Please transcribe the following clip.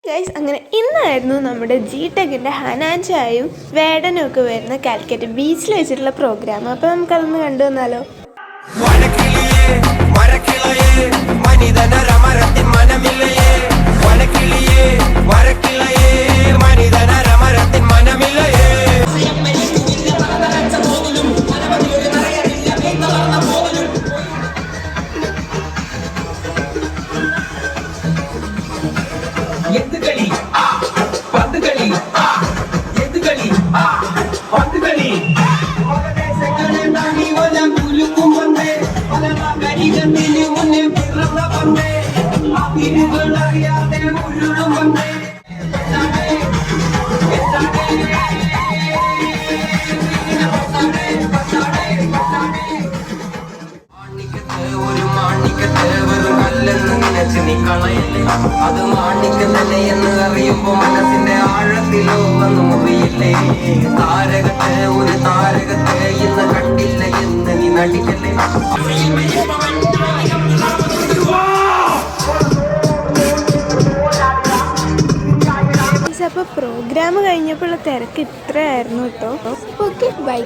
Guys, അങ്ങനെ ഇന്നായിരുന്നു നമ്മുടെ ജിടെക്കിൻ്റെ ഹനാൻചായും വേടനും ഒക്കെ വരുന്ന കാലിക്കറ്റ് ബീച്ചിൽ വെച്ചിട്ടുള്ള പ്രോഗ്രാം. അപ്പോൾ നമുക്കതൊന്ന് കണ്ടു വന്നാലോ. അത് മാണിക്കല്ലേ എന്ന് അറിയുമ്പോ മനസ്സിന്റെ ആഴത്തിലോ വന്നു മുറിയില്ലേ. താരകത്തെ ഒരു താരകത്തെ ഇന്ന് കണ്ടില്ല എന്ന് നീ നടിക്കല്ലേ. അപ്പോൾ പ്രോഗ്രാം കഴിഞ്ഞപ്പോഴുള്ള തിരക്ക് ഇത്രയായിരുന്നു കേട്ടോ. Okay, by.